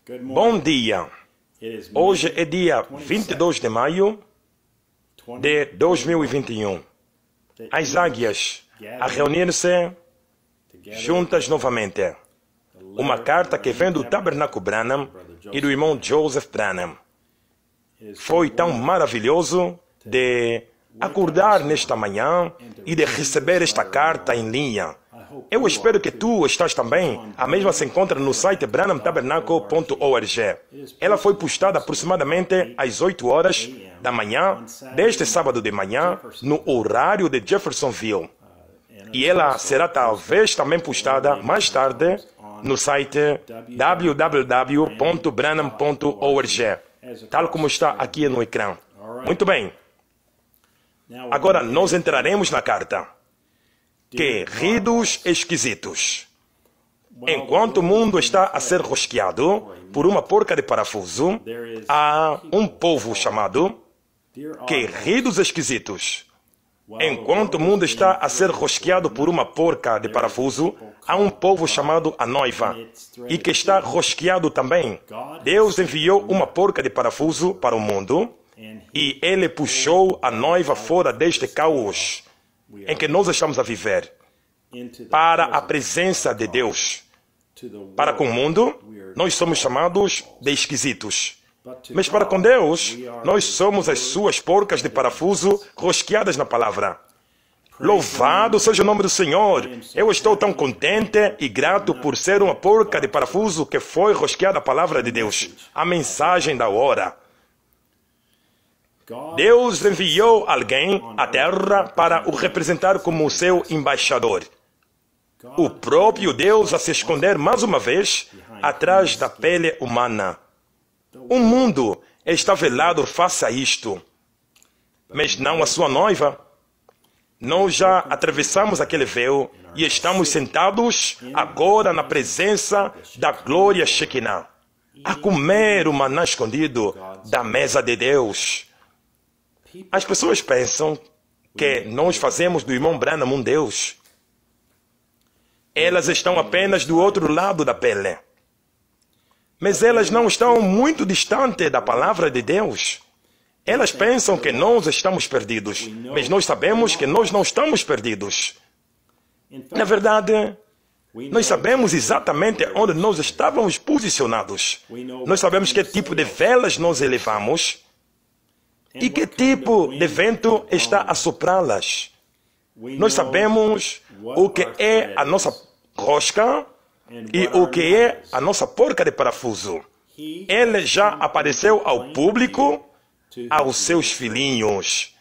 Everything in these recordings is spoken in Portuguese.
Bom dia. Hoje é dia 22 de maio de 2021. As águias a reunir-se juntas novamente. Uma carta que vem do Tabernáculo Branham e do irmão Joseph Branham. Foi tão maravilhoso de acordar nesta manhã e de receber esta carta em linha. Eu espero que tu estás também. A mesma se encontra no site branhamtabernacle.org. Ela foi postada aproximadamente às 8 horas da manhã, deste sábado de manhã, no horário de Jeffersonville. E ela será talvez também postada mais tarde no site www.branham.org, tal como está aqui no ecrã. Muito bem. Agora nós entraremos na carta. Queridos esquisitos, enquanto o mundo está a ser rosqueado por uma porca de parafuso, há um povo chamado queridos esquisitos. Enquanto o mundo está a ser rosqueado por uma porca de parafuso, há um povo chamado a noiva, e que está rosqueado também. Deus enviou uma porca de parafuso para o mundo, e ele puxou a noiva fora deste caos em que nós estamos a viver, para a presença de Deus. Para com o mundo, nós somos chamados de esquisitos. Mas para com Deus, nós somos as suas porcas de parafuso rosqueadas na palavra. Louvado seja o nome do Senhor! Eu estou tão contente e grato por ser uma porca de parafuso que foi rosqueada a palavra de Deus, a mensagem da hora. Deus enviou alguém à terra para o representar como seu embaixador. O próprio Deus a se esconder mais uma vez atrás da pele humana. O mundo está velado face a isto, mas não a sua noiva. Nós já atravessamos aquele véu e estamos sentados agora na presença da glória Shekinah, a comer o maná escondido da mesa de Deus. As pessoas pensam que nós fazemos do irmão Branham um Deus. Elas estão apenas do outro lado da pele. Mas elas não estão muito distantes da palavra de Deus. Elas pensam que nós estamos perdidos, mas nós sabemos que nós não estamos perdidos. Na verdade, nós sabemos exatamente onde nós estávamos posicionados. Nós sabemos que tipo de velas nós elevamos e que tipo de vento está a soprá-las. Nós sabemos o que é a nossa rosca e o que é a nossa porca de parafuso. Ele já apareceu ao público, aos seus filhinhos.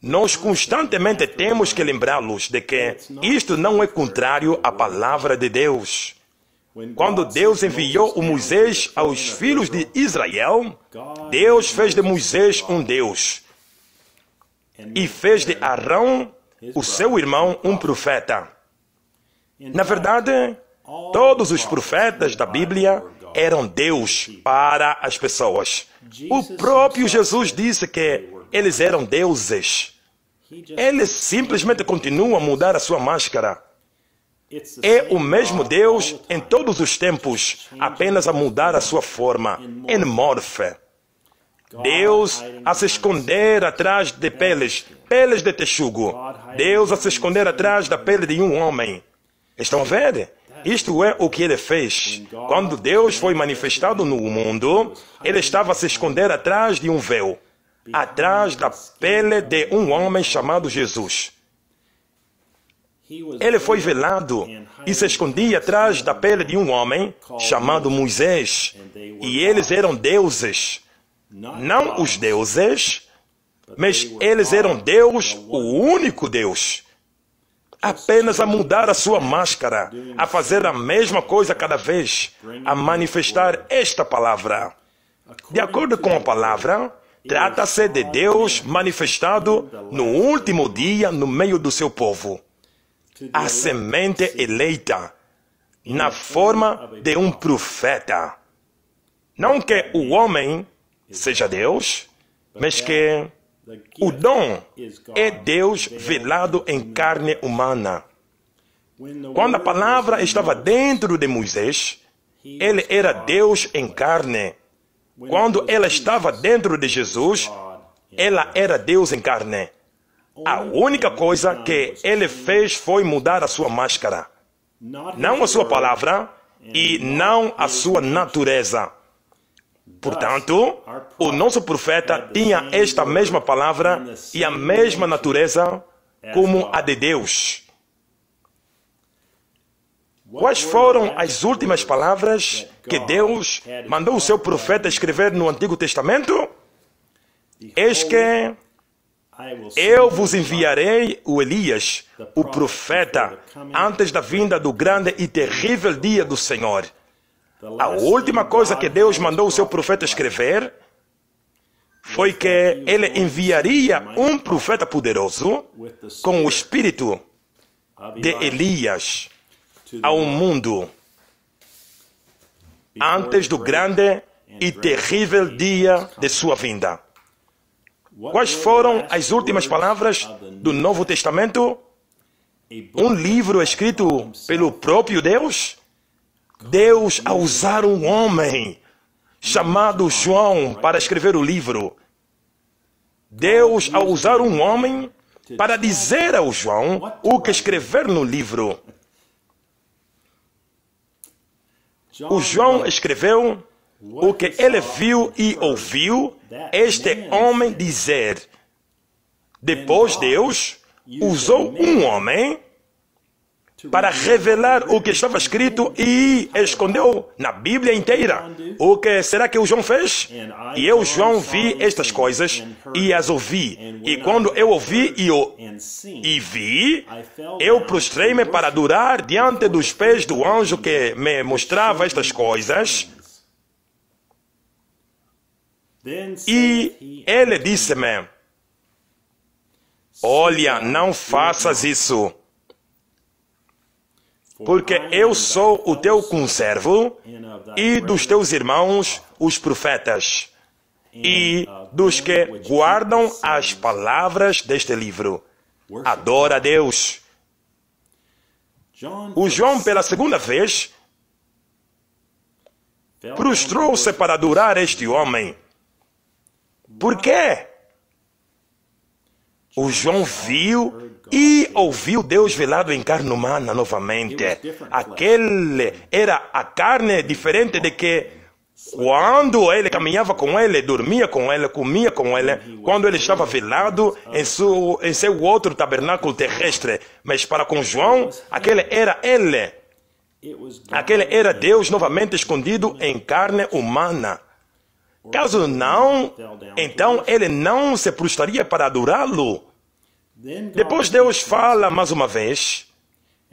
Nós constantemente temos que lembrá-los de que isto não é contrário à palavra de Deus. Quando Deus enviou o Moisés aos filhos de Israel, Deus fez de Moisés um Deus e fez de Arão, o seu irmão, um profeta. Na verdade, todos os profetas da Bíblia eram Deus para as pessoas. O próprio Jesus disse que eles eram deuses. Ele simplesmente continua a mudar a sua máscara. É o mesmo Deus em todos os tempos, apenas a mudar a sua forma, enmorfe. Deus a se esconder atrás de peles de texugo. Deus a se esconder atrás da pele de um homem. Estão a ver? Isto é o que ele fez. Quando Deus foi manifestado no mundo, ele estava a se esconder atrás de um véu, atrás da pele de um homem chamado Jesus. Ele foi velado e se escondia atrás da pele de um homem chamado Moisés. E eles eram deuses. Não os deuses, mas eles eram Deus, o único Deus. Apenas a mudar a sua máscara, a fazer a mesma coisa cada vez, a manifestar esta palavra. De acordo com a palavra, trata-se de Deus manifestado no último dia no meio do seu povo. A semente eleita, na forma de um profeta. Não que o homem seja Deus, mas que o dom é Deus velado em carne humana. Quando a palavra estava dentro de Moisés, Ele era Deus em carne. Quando ela estava dentro de Jesus, ela era Deus em carne. A única coisa que ele fez foi mudar a sua máscara. Não a sua palavra e não a sua natureza. Portanto, o nosso profeta tinha esta mesma palavra e a mesma natureza como a de Deus. Quais foram as últimas palavras que Deus mandou o seu profeta escrever no Antigo Testamento? Eis que eu vos enviarei o Elias, o profeta, antes da vinda do grande e terrível dia do Senhor. A última coisa que Deus mandou o seu profeta escrever foi que ele enviaria um profeta poderoso com o espírito de Elias ao mundo antes do grande e terrível dia de sua vinda. Quais foram as últimas palavras do Novo Testamento? Um livro escrito pelo próprio Deus? Deus a usar um homem chamado João para escrever o livro. Deus a usar um homem para dizer ao João o que escrever no livro. O João escreveu o que ele viu e ouviu este homem dizer. Depois Deus usou um homem para revelar o que estava escrito e escondeu na Bíblia inteira. O que será que o João fez? E eu, João, vi estas coisas e as ouvi. E quando eu ouvi e vi, eu prostrei-me para adorar diante dos pés do anjo que me mostrava estas coisas. E ele disse-me: olha, não faças isso, porque eu sou o teu conservo e dos teus irmãos, os profetas, e dos que guardam as palavras deste livro. Adora a Deus. O João, pela segunda vez, prostrou-se para adorar este homem. Por quê? O João viu e ouviu Deus velado em carne humana novamente. Aquele era a carne diferente de que quando ele caminhava com ele, dormia com ele, comia com ele, quando ele estava velado em seu outro tabernáculo terrestre. Mas para com João, aquele era ele. Aquele era Deus novamente escondido em carne humana. Caso não, então ele não se prostraria para adorá-lo. Depois Deus fala mais uma vez,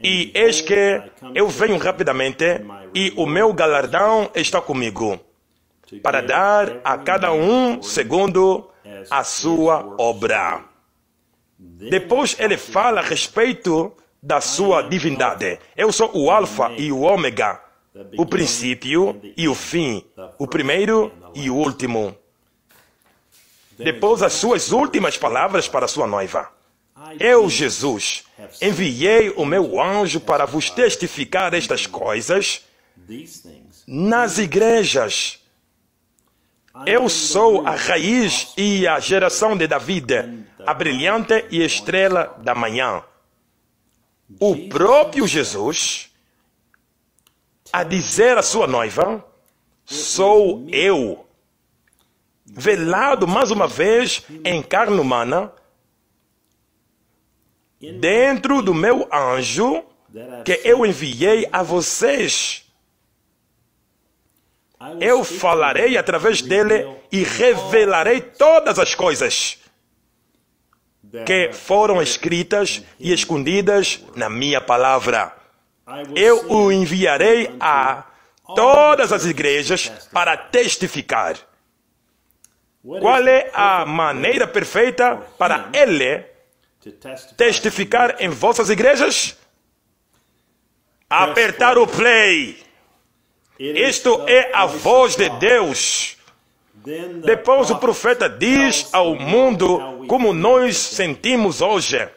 e eis que eu venho rapidamente, e o meu galardão está comigo, para dar a cada um segundo a sua obra. Depois ele fala a respeito da sua divindade. Eu sou o Alfa e o Ômega, o princípio e o fim, o primeiro e o último. Depois as suas últimas palavras para sua noiva. Eu, Jesus, enviei o meu anjo para vos testificar estas coisas nas igrejas. Eu sou a raiz e a geração de David, a brilhante e estrela da manhã. O próprio Jesus a dizer à sua noiva: sou eu, velado mais uma vez em carne humana, dentro do meu anjo que eu enviei a vocês. Eu falarei através dele e revelarei todas as coisas que foram escritas e escondidas na minha palavra. Eu o enviarei a todas as igrejas para testificar. Qual é a maneira perfeita para ele testificar em vossas igrejas? Apertar o play. Isto é a voz de Deus. Depois o profeta diz ao mundo como nós sentimos hoje.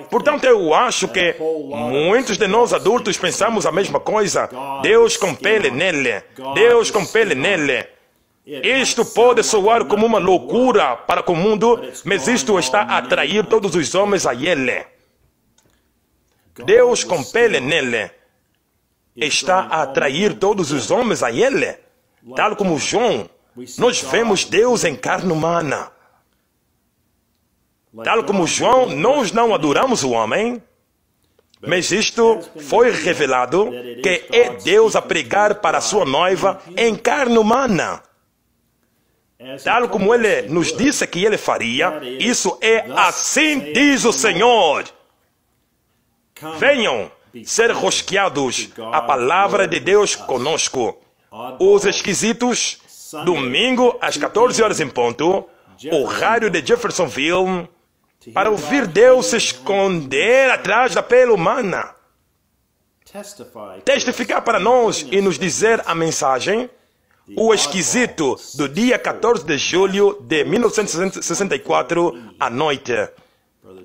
Portanto, eu acho que muitos de nós adultos pensamos a mesma coisa. Deus compele nele. Deus compele nele. Isto pode soar como uma loucura para o mundo, mas isto está a atrair todos os homens a ele. Deus compele nele. Está a atrair todos os homens a ele. Tal como João, nós vemos Deus em carne humana. Tal como João, nós não adoramos o homem, mas isto foi revelado que é Deus a pregar para a sua noiva em carne humana. Tal como ele nos disse que ele faria, isso é assim diz o Senhor. Venham ser rosqueados a palavra de Deus conosco. Os esquisitos, domingo às 14 horas em ponto, horário de Jeffersonville, para ouvir Deus se esconder atrás da pele humana. Testificar para nós e nos dizer a mensagem. O esquisito do dia 14 de julho de 1964 à noite.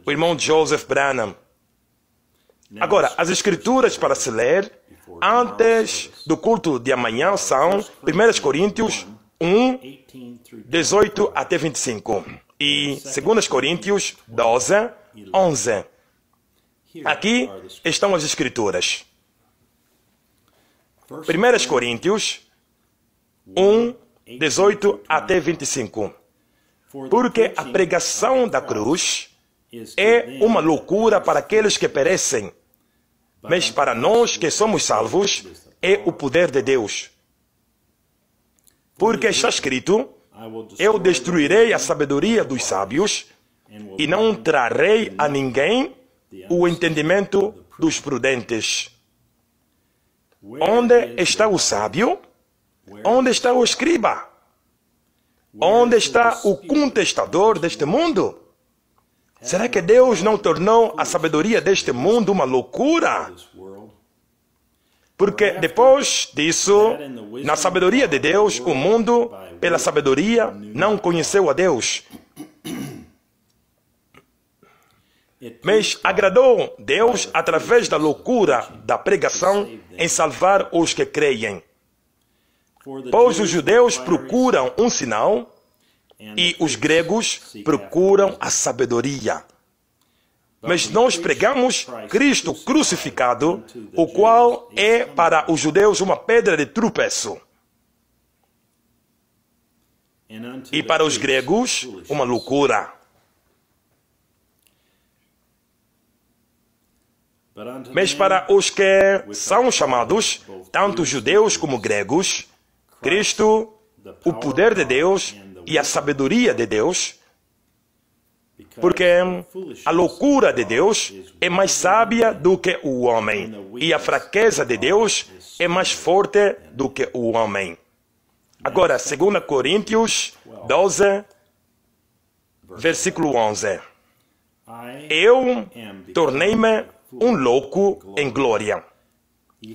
O irmão Joseph Branham. Agora, as escrituras para se ler antes do culto de amanhã são 1 Coríntios 1, 18 até 25 e 2 Coríntios 12, 11. Aqui estão as escrituras. 1 Coríntios 1, 18 até 25. Porque a pregação da cruz é uma loucura para aqueles que perecem, mas para nós que somos salvos é o poder de Deus. Porque está escrito: eu destruirei a sabedoria dos sábios e não trarei a ninguém o entendimento dos prudentes. Onde está o sábio? Onde está o escriba? Onde está o contestador deste mundo? Será que Deus não tornou a sabedoria deste mundo uma loucura? Porque depois disso, na sabedoria de Deus, o mundo, pela sabedoria, não conheceu a Deus. Mas agradou Deus através da loucura da pregação em salvar os que creem. Pois os judeus procuram um sinal e os gregos procuram a sabedoria. Mas nós pregamos Cristo crucificado, o qual é para os judeus uma pedra de tropeço. E para os gregos, uma loucura. Mas para os que são chamados, tanto judeus como gregos, Cristo, o poder de Deus e a sabedoria de Deus, porque a loucura de Deus é mais sábia do que o homem, e a fraqueza de Deus é mais forte do que o homem. Agora, 2 Coríntios 12, versículo 11. Eu tornei-me um louco em glória.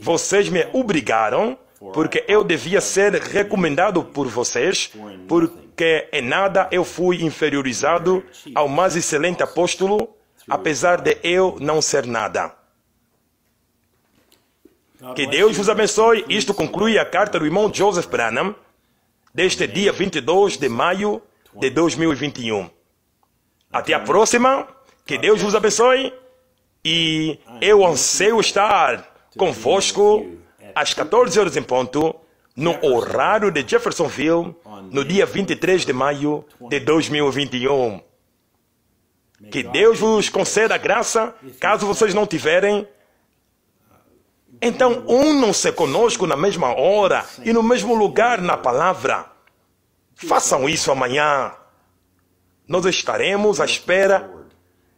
Vocês me obrigaram, porque eu devia ser recomendado por vocês, porque em nada eu fui inferiorizado ao mais excelente apóstolo, apesar de eu não ser nada. Que Deus vos abençoe. Isto conclui a carta do irmão Joseph Branham, deste dia 22 de maio de 2021. Até a próxima. Que Deus vos abençoe. E eu anseio estar convosco às 14 horas em ponto, no horário de Jeffersonville, no dia 23 de maio de 2021. Que Deus vos conceda a graça, caso vocês não tiverem. Então, unam-se conosco na mesma hora e no mesmo lugar na palavra. Façam isso amanhã. Nós estaremos à espera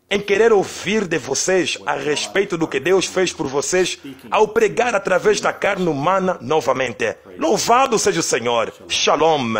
em querer ouvir de vocês a respeito do que Deus fez por vocês ao pregar através da carne humana novamente. Louvado seja o Senhor. Shalom.